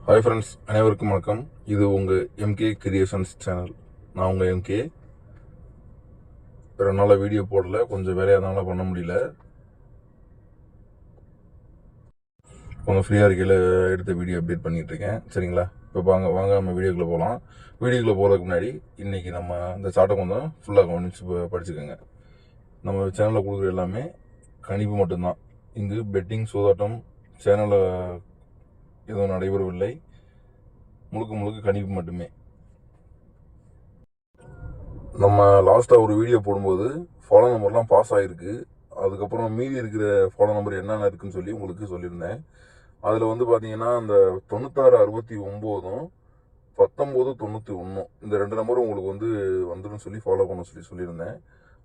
Hi friends, அனைவருக்கும் வணக்கம். இது உங்கள் எம்கே கிரியேஷன்ஸ் சேனல். நான் உங்கள் எம்கே. வேறு நாளாக வீடியோ போடல, கொஞ்சம் வேலையாதனால பண்ண முடியல. கொஞ்சம் ஃப்ரீயாக இருக்கையில் எடுத்த வீடியோ அப்டேட் பண்ணிகிட்ருக்கேன். சரிங்களா? இப்போ வாங்க நம்ம வீடியோக்குள்ளே போகலாம். வீடியோக்குள்ளே போகிறதுக்கு முன்னாடி இன்றைக்கி நம்ம இந்த சார்ட்டை கொஞ்சம் ஃபுல்லாக கவனித்து படிச்சுக்கோங்க. நம்ம சேனலில் கொடுக்குற எல்லாமே கணிப்பு மட்டும்தான். இங்கு பெட்டிங் சூதாட்டம் சேனலில் எதுவும் நடைபெறவில்லை. முழுக்க கணிப்பு மட்டுமே. நம்ம லாஸ்ட்டாக ஒரு வீடியோ போடும்போது ஃபாலோ நம்பர்லாம் பாஸ் ஆகிருக்கு. அதுக்கப்புறம் மீதி இருக்கிற ஃபாலோ நம்பர் என்னென்ன இருக்குன்னு சொல்லி உங்களுக்கு சொல்லியிருந்தேன். அதில் வந்து பார்த்தீங்கன்னா அந்த 9669 1991 இந்த 2 நம்பரும் உங்களுக்கு வந்துடும் சொல்லி ஃபாலோ பண்ண சொல்லியிருந்தேன்.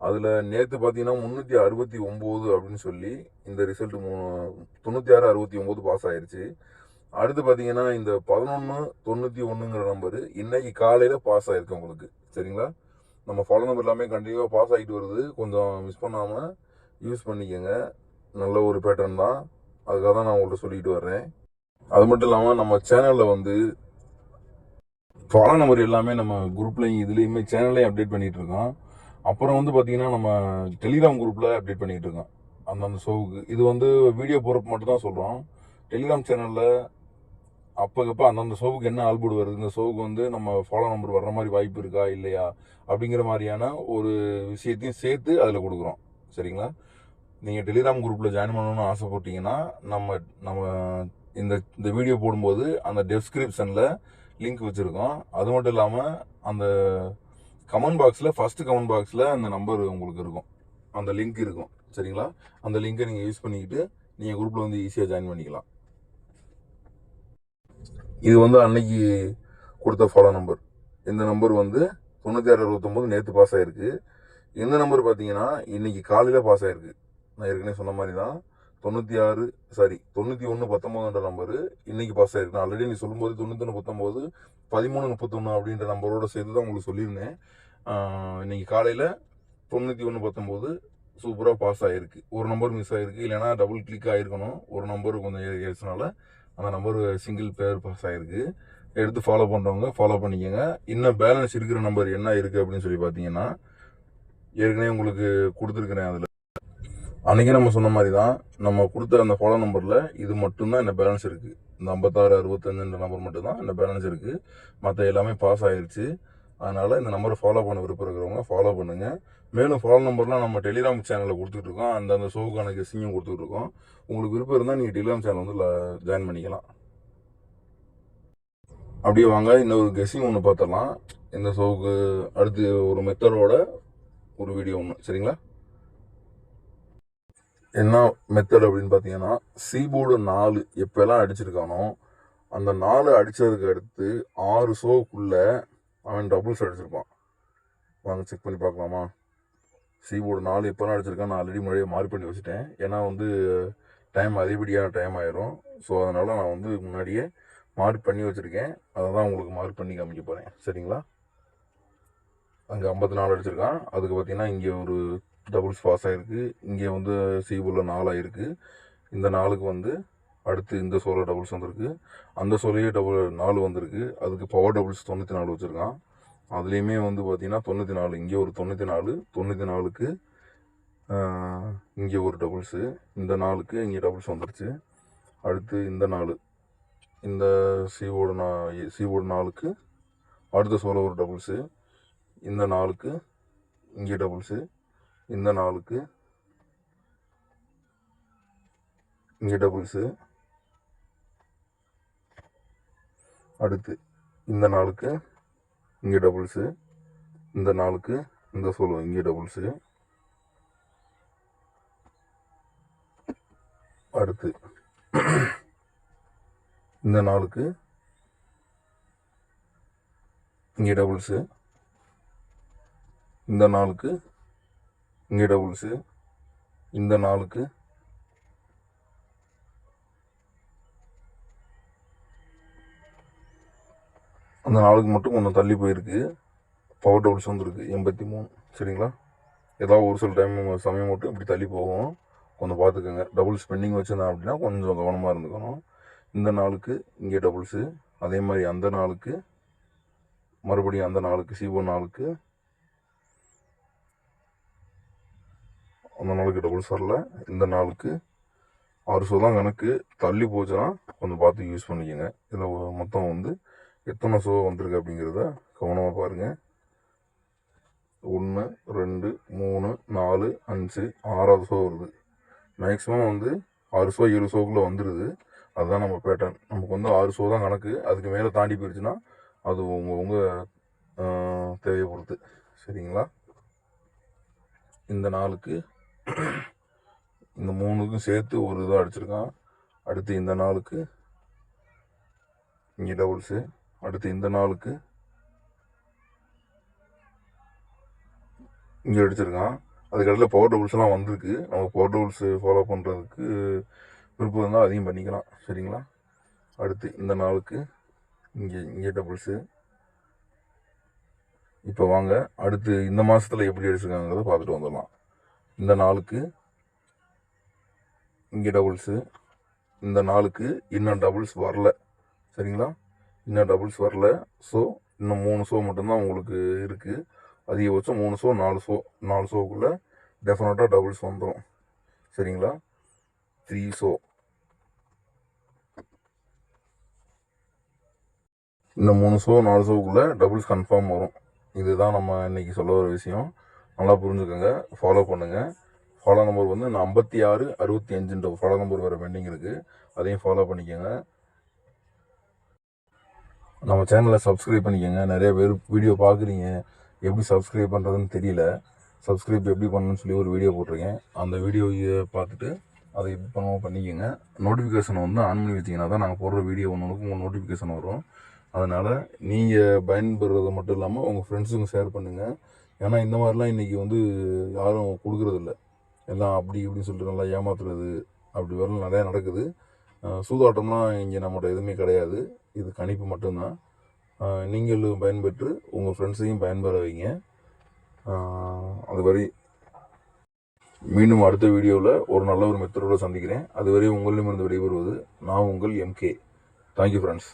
அதில் நேற்று பார்த்தீங்கன்னா 369 அப்படின்னு சொல்லி இந்த ரிசல்ட் 9669 பாஸ் ஆயிடுச்சு. அடுத்து பார்த்தீங்கன்னா இந்த 1191ங்கிற நம்பரு இன்னைக்கு காலையில் பாஸ் ஆயிருக்கு உங்களுக்கு. சரிங்களா? நம்ம ஃபாலோ நம்பர் எல்லாமே கண்டிப்பாக பாஸ் ஆகிட்டு வருது. கொஞ்சம் மிஸ் பண்ணாமல் யூஸ் பண்ணிக்கோங்க. நல்ல ஒரு பேட்டர்ன் தான். அதுக்காக தான் நான் உங்கள்கிட்ட சொல்லிட்டு வர்றேன். அது மட்டும் இல்லாமல் நம்ம சேனலில் ஃபாலோ நம்பர் எல்லாமே நம்ம குரூப்லையும் இதுலேயுமே சேனல்லையும் அப்டேட் பண்ணிகிட்டு இருக்கோம். அப்புறம் பார்த்தீங்கன்னா நம்ம டெலிகிராம் குரூப்பில் அப்டேட் பண்ணிகிட்டு இருக்கோம். அந்தந்த ஷோவுக்கு இது வீடியோ போகிறப்ப மட்டும் தான் சொல்கிறோம். டெலிகிராம் சேனலில் அப்போக்கப்போ அந்தந்த ஷோவுக்கு என்ன ஆல்போர்டு வருது, இந்த ஷோவுக்கு நம்ம ஃபாலோ நம்பர் வர்ற மாதிரி வாய்ப்பு இருக்கா இல்லையா அப்படிங்கிற மாதிரியான ஒரு விஷயத்தையும் சேர்த்து அதில் கொடுக்குறோம். சரிங்களா? நீங்கள் டெலிகிராம் குரூப்பில் ஜாயின் பண்ணணும்னு ஆசைப்பட்டீங்கன்னா நம்ம நம்ம இந்த இந்த வீடியோ போடும்போது அந்த டெஸ்கிரிப்ஷனில் லிங்க் வச்சுருக்கோம். அது மட்டும் இல்லாமல் அந்த கமெண்ட் பாக்ஸில் ஃபஸ்ட்டு கமெண்ட் பாக்ஸில் அந்த நம்பர் உங்களுக்கு இருக்கும், அந்த லிங்க் இருக்கும். சரிங்களா? அந்த லிங்கை நீங்கள் யூஸ் பண்ணிக்கிட்டு நீங்கள் குரூப்பில் ஈஸியாக ஜாயின் பண்ணிக்கலாம். இது அன்னைக்கு கொடுத்த ஃபாலோ நம்பர். இந்த நம்பர் 9669 நேற்று பாஸ் ஆகிருக்கு. இந்த நம்பர் பார்த்தீங்கன்னா இன்னைக்கு காலையில் பாஸ் ஆகிருக்கு. நான் ஏற்கனவே சொன்ன மாதிரி தான் 9119 நம்பரு இன்னைக்கு பாஸ் ஆகிருக்கு. நான் ஆல்ரெடி நீ சொல்லும்போது 9119 1331 அப்படின்ற நம்பரோட சேர்த்து தான் உங்களுக்கு சொல்லியிருந்தேன். இன்னைக்கு காலையில் 9119 சூப்பராக பாஸ் ஆகிருக்கு. ஒரு நம்பர் மிஸ் ஆகிருக்கு, இல்லைனா டபுள் கிளிக் ஆகிருக்கணும். ஒரு நம்பர் கொஞ்சம் ஏறினால அந்த நம்பர் சிங்கிள் பேர் பாஸ் ஆகிருக்கு. எடுத்து ஃபாலோ பண்ணுறவங்க ஃபாலோ பண்ணிக்கோங்க. இன்னும் பேலன்ஸ் இருக்கிற நம்பர் என்ன இருக்குது அப்படின்னு சொல்லி பார்த்தீங்கன்னா ஏற்கனவே உங்களுக்கு கொடுத்துருக்குறேன். அதில் அன்றைக்கி நம்ம சொன்ன மாதிரி தான் நம்ம கொடுத்த அந்த ஃபாலோ நம்பரில் இது மட்டும்தான் இந்த பேலன்ஸ் இருக்குது. இந்த 5665 நம்பர் மட்டும்தான் இந்த பேலன்ஸ் இருக்குது. மற்ற எல்லாமே பாஸ் ஆகிருச்சு. அதனால் இந்த நம்பரை ஃபாலோ பண்ண விருப்பம் இருக்கிறவங்க ஃபாலோ பண்ணுங்கள். மேலும் ஃபாலோ நம்பர்லாம் நம்ம டெலிகிராம் சேனலில் கொடுத்துட்ருக்கோம். அந்தந்த ஷோவுக்கான கெஸ்ஸிங்கும் கொடுத்துட்ருக்கோம். உங்களுக்கு விருப்பம் இருந்தால் நீங்கள் டெலிகிராம் சேனல் ஜாயின் பண்ணிக்கலாம். அப்படியே வாங்க இன்னொரு கெஸ்ஸிங் ஒன்று பார்த்துடலாம். இந்த ஷோவுக்கு அடுத்து ஒரு மெத்தடோட ஒரு வீடியோ ஒன்று. சரிங்களா? என்ன மெத்தட் அப்படின்னு பார்த்தீங்கன்னா, சீபோர்டு 4 எப்போல்லாம் அடிச்சிருக்கானோ அந்த 4 அடித்ததுக்கு அடுத்து 6 ஷோவுக்குள்ளே அவன் டபுள்ஸ் அடிச்சிருப்பான். வாங்க செக் பண்ணி பார்க்கலாமா? சீபோர்டு 4 எப்போல்லாம் அடிச்சிருக்கான் நான் ஆல்ரெடி முன்னாடியே மார்க் பண்ணி வச்சுட்டேன். ஏன்னா டைம் அதிகப்படியான டைம் ஆயிரும். ஸோ அதனால் நான் முன்னாடியே மார்க் பண்ணி வச்சுருக்கேன். அதை தான் உங்களுக்கு மார்க் பண்ணி காமிக்க போகிறேன். சரிங்களா? அங்கே 54 அடிச்சிருக்கான். அதுக்கு பார்த்தீங்கன்னா இங்கே ஒரு டபுள்ஸ் பாஸ் ஆகிருக்கு. இங்கே சீபோர்டில் 4 ஆகிருக்கு. இந்த 4க்கு அடுத்து இந்த சோலோ டபுள்ஸ் வந்திருக்கு. அந்த சோலையே 4 வந்திருக்கு. அதுக்கு பவர் டபுள்ஸ் 94 வச்சுருக்கான். அதுலேயுமே பார்த்தீங்கன்னா 94, இங்கே ஒரு 94, 94க்கு இங்கே ஒரு டபுள்ஸு, இந்த 4க்கு இங்கே டபுள்ஸ் வந்துருச்சு. அடுத்து இந்த 4, இந்த சீபோர்டு 4க்கு அடுத்த சோலோ ஒரு டபுள்ஸு, இந்த 4க்கு இங்கே டபுள்ஸு, இந்த 4க்கு இங்கே டபுள்ஸு, அடுத்து இந்த 4க்கு இங்கே டபுள்ஸு, இந்த 4க்கு இந்த சோலோ இங்கே டபுள்ஸு, அடுத்து இந்த 4க்கு இங்கே டபுள்ஸு, இந்த 4க்கு இங்கே டபுள்ஸு, இந்த 4க்கு அந்த 4க்கு மட்டும் கொஞ்சம் தள்ளி போயிருக்கு. பவர் டபுள்ஸ் வந்துருக்கு 83. சரிங்களா? ஏதாவது ஒரு சில சமயம் மட்டும் இப்படி தள்ளி போகும். கொஞ்சம் பார்த்துக்கோங்க. டபுள்ஸ் பெண்டிங் வச்சுருந்தேன் அப்படின்னா கொஞ்சம் கவனமாக இருந்துக்கணும். இந்த 4க்கு இங்கே டபுள்ஸு, அதே மாதிரி அந்த நாளுக்கு மறுபடியும் அந்த நாளுக்கு C1 நாளுக்கு அந்த நாளுக்கு டபுள்ஸ் வரல. இந்த நாளுக்கு 6 ஷோ தான் கணக்கு. தள்ளி போச்சுன்னா கொஞ்சம் பார்த்து யூஸ் பண்ணிக்கோங்க. இதில் மொத்தம் வந்து எத்தனை ஷோ வந்திருக்கு அப்படிங்கிறத கவனமாக பாருங்கள். 1 2 3 4 5 6வது ஷோ வருது. மேக்ஸிமம் வந்து 6 ஷோ 7 ஷோக்குள்ளே வந்துடுது. அதுதான் நம்ம பேட்டர்ன். நமக்கு வந்து 6 ஷோ தான் கணக்கு. அதுக்கு மேலே தாண்டி போயிடுச்சுன்னா அது உங்கள் தேவையை பொறுத்து. சரிங்களா? இந்த நாளுக்கு இந்த 3க்கும் சேர்த்து ஒரு இதாக அடிச்சிருக்கான். அடுத்து இந்த நாளுக்கு இங்கே டபுள்ஸு. அடுத்து இந்த நாளுக்கு இங்கே அடிச்சிருக்கான். அதுக்கடையில் பவர் டபுள்ஸ்லாம் வந்திருக்கு. நம்ம பவர் டபுள்ஸு ஃபாலோ பண்ணுறதுக்கு விருப்பம் இருந்தால் அதையும் பண்ணிக்கலாம். சரிங்களா? அடுத்து இந்த நாளுக்கு இங்கே டபுள்ஸு. இப்போ வாங்க அடுத்து இந்த மாதத்தில் எப்படி அடிச்சிருக்காங்கிறத பார்த்துட்டு வந்துடலாம். இந்த நாளுக்கு இங்கே டபுள்ஸு. இந்த நாளுக்கு இன்னும் டபுள்ஸ் வரல. சரிங்களா? இன்னும் டபுள்ஸ் வரல. ஸோ இன்னும் 3 ஷோ மட்டும்தான் உங்களுக்கு இருக்குது. அதிகபட்சம் 3 ஷோ 4 ஷோக்குள்ளே டெஃபினட்டாக டபுள்ஸ் வந்துடும். சரிங்களா? 3 ஷோ. இந்த 3 ஷோ 4 ஷோக்குள்ளே டபுள்ஸ் கன்ஃபார்ம் வரும். இதுதான் நம்ம இன்றைக்கி சொல்ல வர விஷயம். நல்லா புரிஞ்சுக்கோங்க. ஃபாலோ பண்ணுங்கள். ஃபாலோ நம்பர் வந்து 56 65 ஃபாலோ நம்பர் வேறு பெண்டிங் இருக்குது. அதையும் ஃபாலோ பண்ணிக்கோங்க. நம்ம சேனலை சப்ஸ்கிரைப் பண்ணிக்கோங்க. நிறைய பேர் வீடியோ பார்க்குறீங்க, எப்படி சப்ஸ்கிரைப் பண்ணுறதுன்னு தெரியல. சப்ஸ்கிரைப் எப்படி பண்ணணும்னு சொல்லி ஒரு வீடியோ போட்டிருக்கேன். அந்த வீடியோவை பார்த்துட்டு அதை எப்படி பண்ணிக்கோங்க. நோட்டிஃபிகேஷனை வந்து ஆன் பண்ணி வச்சிங்கன்னா தான் நாங்கள் போடுற வீடியோ ஒன்றுக்கு உங்கள் நோட்டிஃபிகேஷன் வரும். அதனால் நீங்கள் பயன்படுறது மட்டும் இல்லாமல் உங்கள் ஃப்ரெண்ட்ஸுக்கும் ஷேர் பண்ணுங்கள். ஏன்னா இந்த மாதிரிலாம் இன்றைக்கி வந்து யாரும் கொடுக்குறதில்ல. எல்லாம் அப்படி இப்படின்னு சொல்லிட்டு நல்லா ஏமாத்துறது அப்படி வரலாம் நிறையா நடக்குது. சூதாட்டம்லாம் இங்கே நம்மகிட்ட எதுவுமே கிடையாது. இது கணிப்பு மட்டும்தான். நீங்களும் பயன்பெற்று உங்கள் ஃப்ரெண்ட்ஸையும் பயன்பெற வைங்க. அதுவரை மீண்டும் அடுத்த வீடியோவில் ஒரு நல்ல ஒரு மெத்தடோடு சந்திக்கிறேன். அதுவரை உங்களிடமிருந்து விடைபெறுவது நான் உங்கள் MK. Thank you friends.